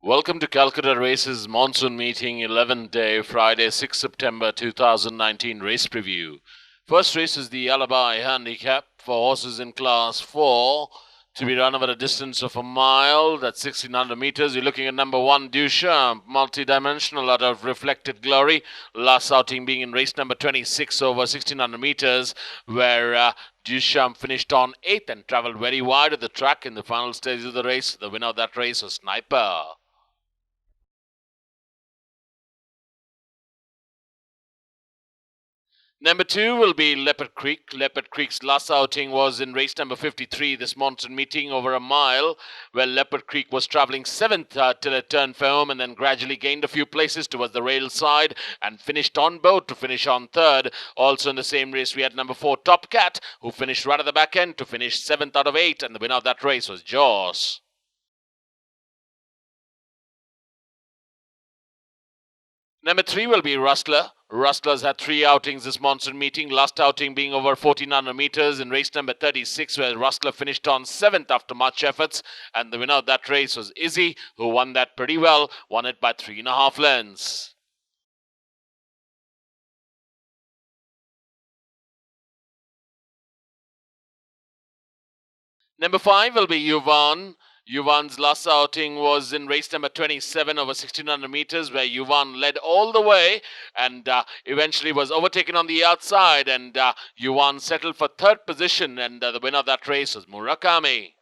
Welcome to Calcutta Races Monsoon Meeting 11th day, Friday, 6 September 2019 race preview. First race is the ALIBI Handicap for horses in class 4 to be run over a distance of a mile. That's 1600 meters. You're looking at number 1, DUCHAMP, multi-dimensional out of reflected glory. Last outing being in race number 26 over 1600 meters, where DUCHAMP finished on 8th and traveled very wide of the track in the final stage of the race. The winner of that race was Sniper. Number 2 will be Leopard Creek. Leopard Creek's last outing was in race number 53, this monsoon meeting over a mile, where Leopard Creek was traveling 7th till it turned for home and then gradually gained a few places towards the rail side and finished on board to finish on 3rd. Also in the same race, we had number 4, Top Cat, who finished right at the back end to finish 7th out of 8, and the winner of that race was Jaws. Number 3 will be Rustler. Rustlers had 3 outings this monsoon meeting, last outing being over 1400 meters in race number 36, where Rustler finished on 7th after much efforts, and the winner of that race was Izzy, who won that pretty well, won it by 3.5 lengths. Number 5 will be Yuvan. Yuvan's last outing was in race number 27 over 1600 meters, where Yuvan led all the way and eventually was overtaken on the outside, and Yuvan settled for 3rd position, and the winner of that race was Murakami.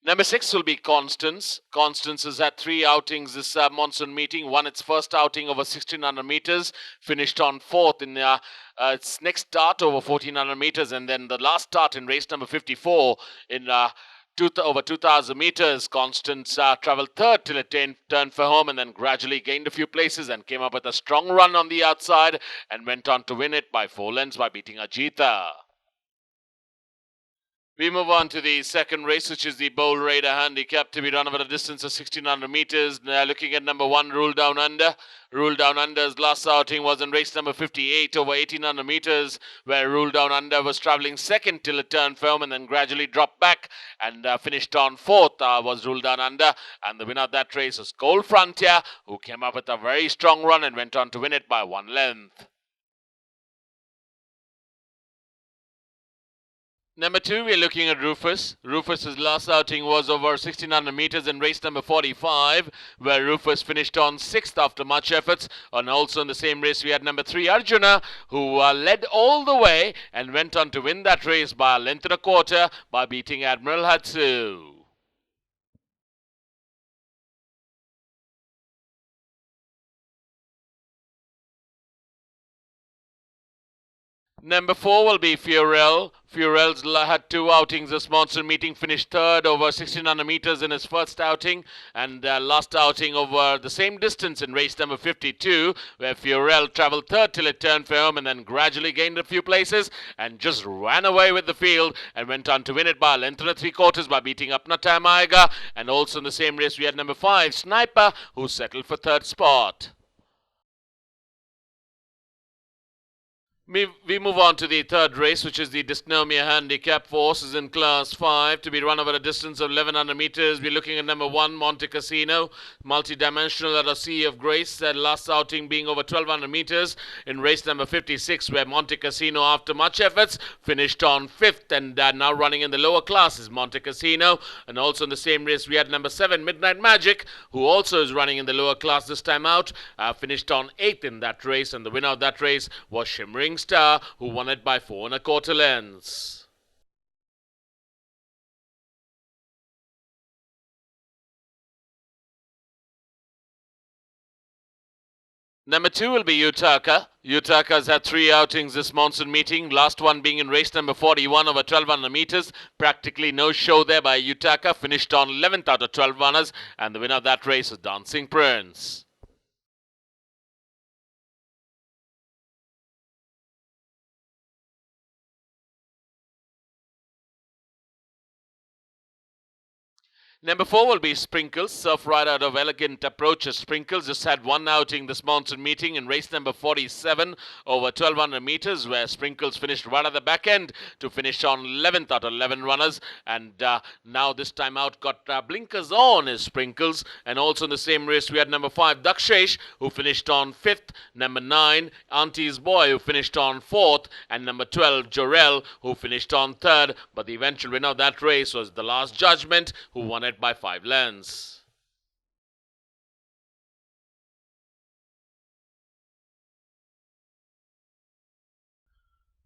Number 6 will be Constance. Constance has had 3 outings this monsoon meeting. Won its first outing over 1600 meters, finished on 4th in its next start over 1400 meters, and then the last start in race number 54 in over 2000 meters. Constance traveled 3rd till it turned for home and then gradually gained a few places and came up with a strong run on the outside and went on to win it by 4 lengths by beating Ajita. We move on to the second race, which is the Bold Raider Handicap to be run over a distance of 1600 meters. Now looking at number 1, Rule Down Under. Rule Down Under's last outing was in race number 58 over 1800 meters, where Rule Down Under was traveling 2nd till it turned firm and then gradually dropped back and finished on 4th was Rule Down Under. And the winner of that race was Gold Frontier, who came up with a very strong run and went on to win it by 1 length. Number 2, we're looking at Rufus. Rufus's last outing was over 1600 meters in race number 45, where Rufus finished on 6th after much efforts. And also in the same race, we had number 3, Arjuna, who led all the way and went on to win that race by a length and a quarter by beating Admiral Hatsu. Number 4 will be Furel. Furel's had 2 outings this monsoon meeting, finished 3rd over 1600 meters in his first outing, and last outing over the same distance in race number 52, where Furel traveled 3rd till it turned for home and then gradually gained a few places and just ran away with the field and went on to win it by a length and a 3/4 by beating Apna Tamaiga. And also in the same race, we had number 5, Sniper, who settled for 3rd spot. We move on to the third race, which is the DYSNOMIA Handicap for horses in Class 5 to be run over a distance of 1100 meters. We're looking at number 1, Monte Cassino, multi-dimensional at a Sea of Grace, that last outing being over 1200 meters in race number 56, where Monte Cassino, after much efforts, finished on 5th, and now running in the lower class is Monte Cassino. And also in the same race, we had number 7, Midnight Magic, who also is running in the lower class this time out, finished on 8th in that race, and the winner of that race was Shimmering Star, who won it by 4 1/4 lengths. Number 2 will be Utaka. Utaka's had 3 outings this monsoon meeting, last one being in race number 41 over 1200 meters. Practically no show there by Utaka, finished on 11th out of 12 runners, and the winner of that race is Dancing Prince. Number 4 will be Sprinkles, surf right out of Elegant Approaches. Sprinkles just had one outing this monsoon meeting in race number 47 over 1200 meters, where Sprinkles finished right at the back end to finish on 11th out of 11 runners. And now this time out got blinkers on is Sprinkles. And also in the same race we had number 5 Dakshesh, who finished on 5th, number 9 Auntie's Boy, who finished on 4th, and number 12 Jorel, who finished on 3rd. But the eventual winner of that race was The Last Judgment, who won it by 5 lengths.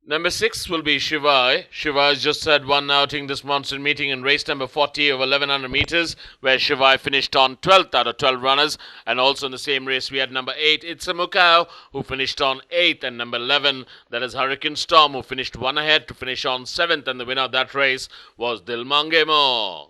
Number 6 will be Shivai. Shivai just had one outing this monsoon meeting in race number 40 over 1100 meters, where Shivai finished on 12th out of 12 runners. And also in the same race, we had number 8, It's a Mukau, who finished on 8th, and number 11, that is Hurricane Storm, who finished one ahead to finish on 7th. And the winner of that race was Dil Mange Mo.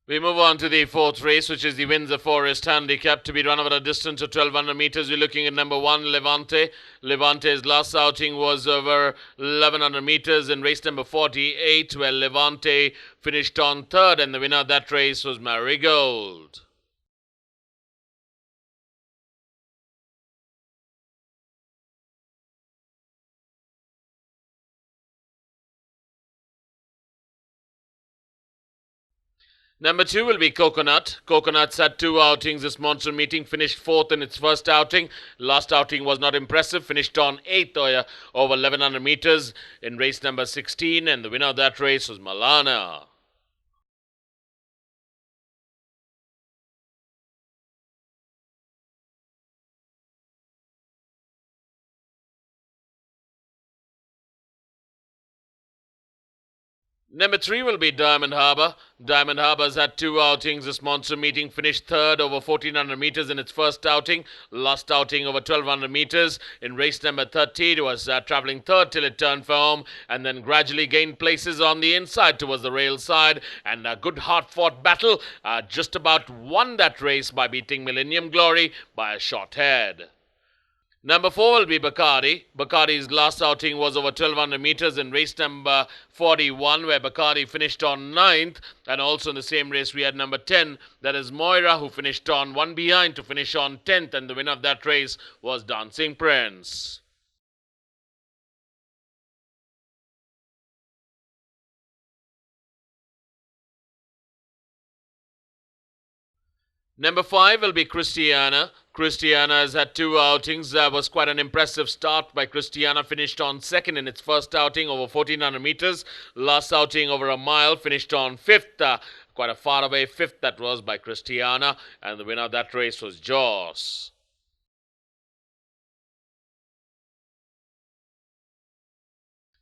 We move on to the fourth race, which is the Windsor Forest Handicap, to be run over a distance of 1200 meters. We're looking at number 1, Levante. Levante's last outing was over 1100 meters in race number 48, where Levante finished on 3rd, and the winner of that race was Marigold. Number 2 will be Coconut. Coconut's had 2 outings this monsoon meeting, finished 4th in its first outing. Last outing was not impressive, finished on 8th over 1100 meters in race number 16, and the winner of that race was Malana. Number 3 will be Diamond Harbour. Diamond Harbour's had 2 outings this monsoon meeting, finished 3rd over 1400 meters in its first outing. Last outing over 1200 meters in race number 13. It was travelling 3rd till it turned for home, and then gradually gained places on the inside towards the rail side. And a good hard-fought battle, just about won that race by beating Millennium Glory by a short head. Number 4 will be Bacardi. Bacardi's last outing was over 1200 meters in race number 41, where Bacardi finished on 9th. And also in the same race, we had number 10, that is Moira, who finished on 1 behind to finish on 10th. And the winner of that race was Dancing Prince. Number 5 will be Christiana. Christiana has had 2 outings. That was quite an impressive start by Christiana. Finished on 2nd in its first outing over 1400 meters. Last outing over a mile. Finished on 5th. Quite a far away 5th that was by Christiana. And the winner of that race was Joss.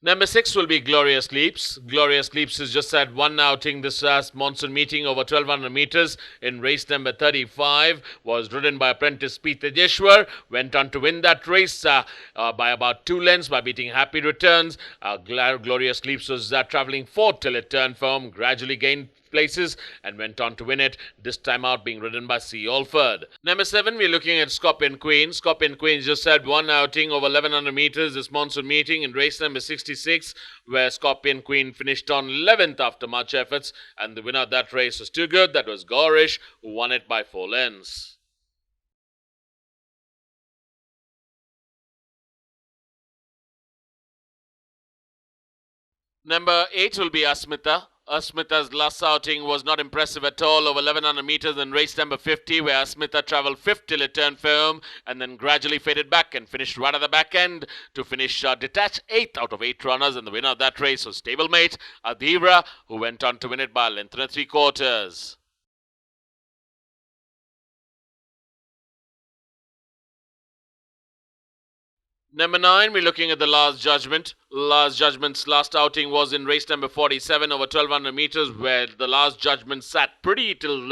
Number 6 will be Glorious Leaps. Glorious Leaps has just had 1 outing this last monsoon meeting over 1200 meters in race number 35. Was ridden by apprentice Peter Jeshwar. Went on to win that race by about 2 lengths by beating Happy Returns. Glorious Leaps was travelling 4th till it turned for home. Gradually gained places and went on to win it, this time out being ridden by C. Alford. Number 7, we're looking at Scorpion Queen. Scorpion Queen just had 1 outing over 1100 meters this monsoon meeting in race number 66, where Scorpion Queen finished on 11th after much efforts, and the winner of that race was too good. That was Gorish, who won it by 4 lengths. Number 8 will be Asmita. Asmita's last outing was not impressive at all over 1100 meters in race number 50, where Asmita travelled 5th till it turned firm and then gradually faded back and finished right at the back end to finish detached 8th out of 8 runners, and the winner of that race was stablemate Adhira, who went on to win it by a length and 3/4. Number 9, we're looking at the Last Judgment. Last Judgment's last outing was in race number 47 over 1200 meters, where the Last Judgment sat pretty till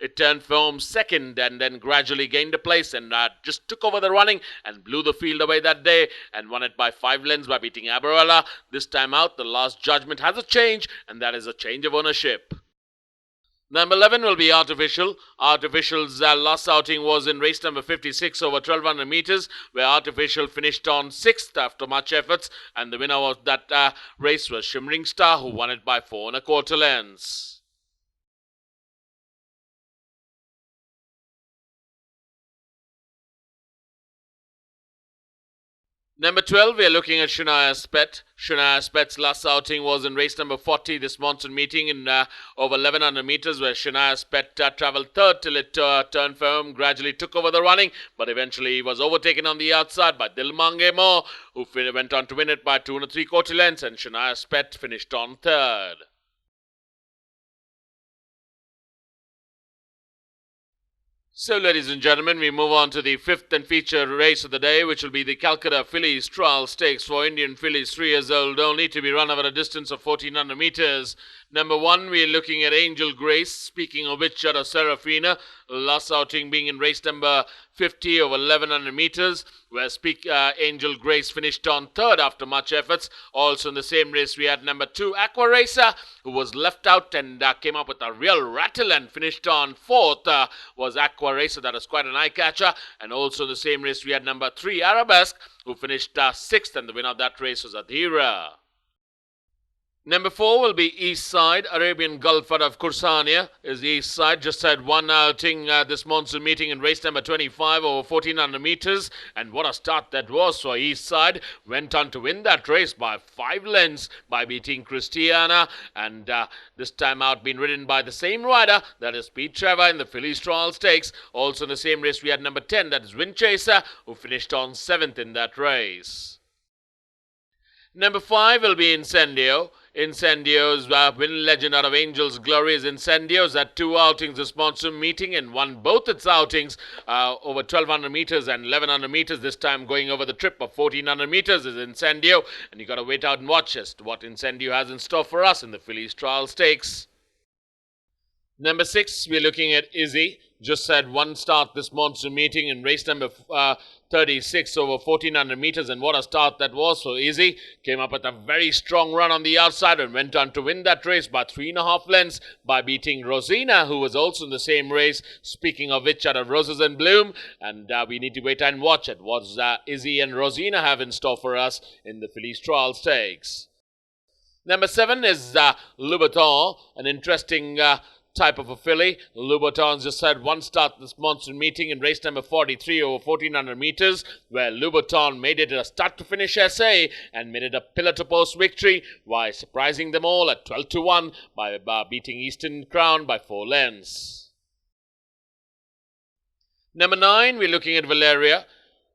it turned for home second and then gradually gained a place and just took over the running and blew the field away that day and won it by 5 lengths by beating Abarella. This time out, the Last Judgment has a change, and that is a change of ownership. Number 11 will be Artificial. Artificial's last outing was in race number 56 over 1200 meters, where Artificial finished on 6th after much efforts, and the winner of that race was Shimmering Star, who won it by 4 1/4 lengths. Number 12, we are looking at Shunaya's Pet. Shunaya's Pet's last outing was in race number 40, this monsoon meeting in over 1100 meters, where Shunaya's Pet travelled third till it turned for home, gradually took over the running, but eventually was overtaken on the outside by Dilmange Mo, who went on to win it by 2 3/4 lengths, and Shunaya's Pet finished on third. So, ladies and gentlemen, we move on to the fifth and feature race of the day, which will be the Calcutta Fillies Trial Stakes for Indian fillies 3 years old only, to be run over a distance of 1400 meters. Number 1, we're looking at Angel Grace, speaking of which out of Serafina, last outing being in race number 50 over 1100 meters, where Angel Grace finished on third after much efforts. Also in the same race, we had number 2, AQUARACER, who was left out and came up with a real rattle and finished on fourth, was AQUARACER. That was quite an eye-catcher. And also in the same race, we had number 3, Arabesque, who finished sixth, and the winner of that race was Adhira. Number 4 will be Eastside. Arabian Gulf out of Kursania is the Eastside. Just had one outing this monsoon meeting in race number 25 over 1400 meters. And what a start that was for Eastside. Went on to win that race by 5 lengths by beating Christiana. And this time out been ridden by the same rider, that is Pete Trevor in the Fillies Trial Stakes. Also in the same race we had number 10, that is Windchaser, who finished on 7th in that race. Number 5 will be Incendio. Incendio's win legend out of Angel's Glory is Incendio's had 2 outings this monsoon meeting and won both its outings over 1200 meters and 1100 meters. This time going over the trip of 1400 meters is Incendio, and you got to wait out and watch as to what Incendio has in store for us in the Fillies Trial Stakes. Number 6, we're looking at Izzy. Just had one start this monsoon meeting in race number 36 over 1400 meters, and what a start that was for Izzy. Came up with a very strong run on the outside and went on to win that race by 3.5 lengths by beating Rosina, who was also in the same race. Speaking of which, out of Roses and Bloom, and we need to wait and watch it. What Izzy and Rosina have in store for us in the Fillies Trial Stakes. Number 7 is Louboutin, an interesting type of a filly. Louboutin's just had one start this monsoon meeting in race number 43 over 1400 meters, where Louboutin made it a start to finish essay and made it a pillar to post victory, while surprising them all at 12-1 by beating Eastern Crown by 4 lengths. Number 9, we're looking at Valeria.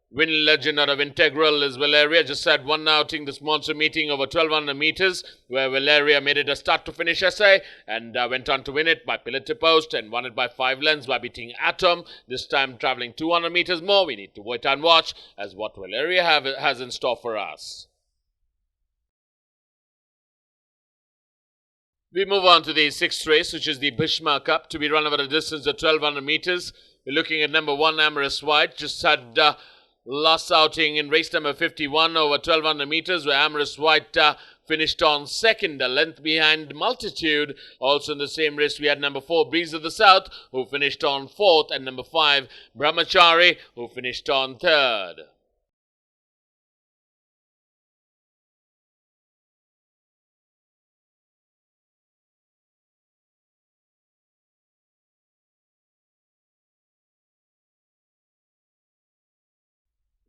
Win legend out of Integral is Valeria. Just had one outing this monsoon meeting over 1200 meters, where Valeria made it a start to finish essay and went on to win it by pillar to post and won it by 5 lengths by beating Atom. This time traveling 200 meters more. We need to wait and watch as what Valeria has in store for us. We move on to the 6th race, which is the BHISHMA Cup, to be run over a distance of 1200 meters. We're looking at number 1, Amorous White. Just had last outing in race number 51 over 1200 meters, where Amorous White finished on second, a length behind Multitude. Also in the same race, we had number 4, Breeze of the South, who finished on 4th, and number 5, Brahmachari, who finished on 3rd.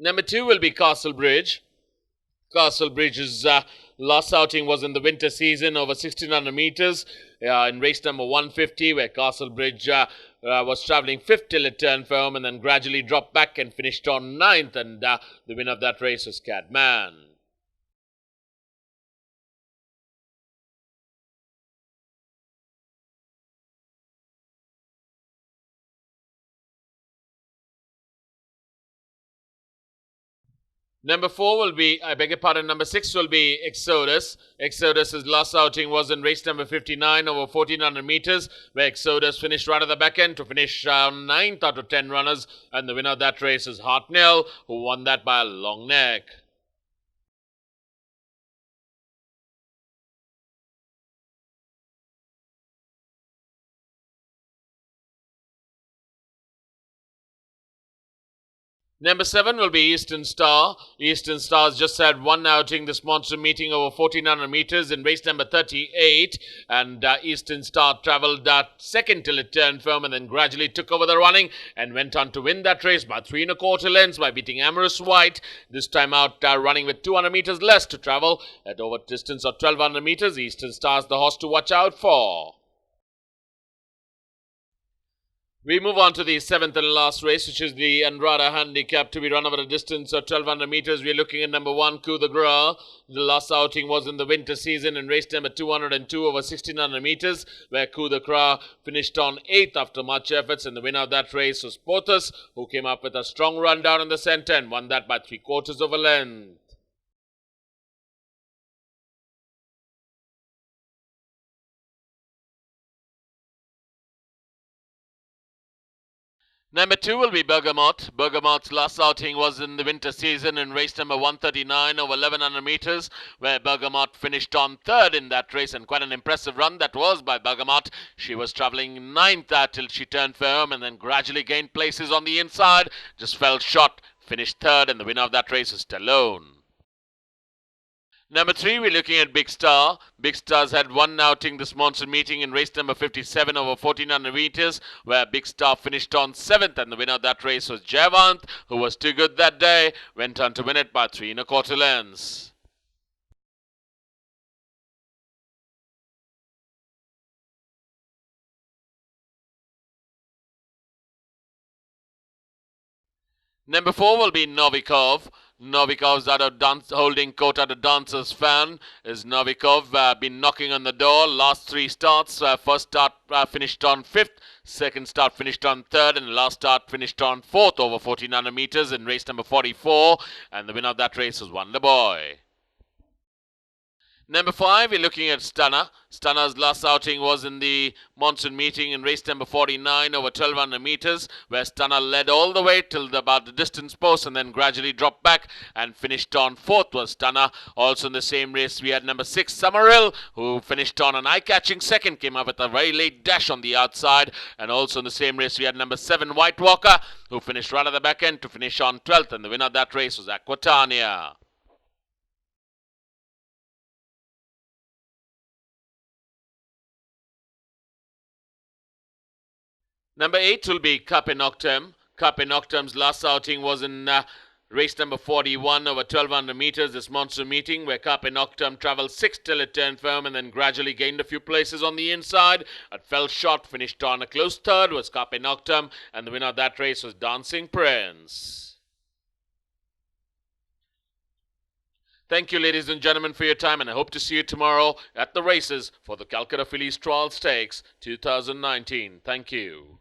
Number 2 will be Castle Bridge. Castle Bridge's last outing was in the winter season over 1600 meters in race number 150, where Castle Bridge was travelling 5th till it turned for home and then gradually dropped back and finished on 9th, and the winner of that race was Cadman. Number 4 will be, I beg your pardon, number 6 will be Exodus. Exodus's last outing was in race number 59 over 1400 meters, where Exodus finished right at the back end to finish 9th out of 10 runners, and the winner of that race is Hartnell, who won that by a long neck. Number 7 will be Eastern Star. Eastern Star's just had one outing this monsoon meeting over 1400 meters in race number 38, and Eastern Star travelled second till it turned firm and then gradually took over the running and went on to win that race by 3 1/4 lengths by beating Amorous White. This time out running with 200 meters less to travel at over distance of 1200 meters. Eastern Star's the horse to watch out for. We move on to the 7th and last race, which is the Andrada Handicap to be run over a distance of 1200 meters. We're looking at number 1, Coup de Grace. The last outing was in the winter season in race number 202 over 1600 meters, where Coup de Grace finished on 8th after much efforts, and the winner of that race was Porthos, who came up with a strong run down in the centre and won that by 3/4 of a length. Number 2 will be Bergamot. Bergamot's last outing was in the winter season in race number 139 over 1100 meters, where Bergamot finished on 3rd in that race, and quite an impressive run that was by Bergamot. She was travelling 9th till she turned firm and then gradually gained places on the inside, just fell short, finished 3rd, and the winner of that race is Stallone. Number 3, we're looking at Big Star. Big Star's had one outing this monsoon meeting in race number 57 over 1400 meters, where Big Star finished on 7th, and the winner of that race was Javant, who was too good that day, went on to win it by 3 1/4 lengths. Number 4 will be Novikov. Novikov's out of holding court at a dancer's fan. Is Novikov been knocking on the door? Last 3 starts. First start finished on 5th. Second start finished on 3rd. And last start finished on 4th over 1400 meters in race number 44. And the winner of that race was Wonder Boy. Number 5, we're looking at Stunner. Stunner's last outing was in the monsoon meeting in race number 49 over 1200 meters, where Stunner led all the way till about the distance post and then gradually dropped back and finished on 4th was Stunner. Also in the same race, we had number 6, Summerhill, who finished on an eye-catching 2nd, came up with a very late dash on the outside. And also in the same race, we had number 7, White Walker, who finished right at the back end to finish on 12th, and the winner of that race was Aquatania. Number 8 will be CARPE NOCTEM. CARPE NOCTEM's last outing was in race number 41 over 1200 meters this monsoon meeting, where CARPE NOCTEM travelled 6th till it turned firm and then gradually gained a few places on the inside. It fell short, finished on a close 3rd was CARPE NOCTEM, and the winner of that race was Dancing Prince. Thank you, ladies and gentlemen, for your time, and I hope to see you tomorrow at the races for the Calcutta Fillies Trial Stakes 2019. Thank you.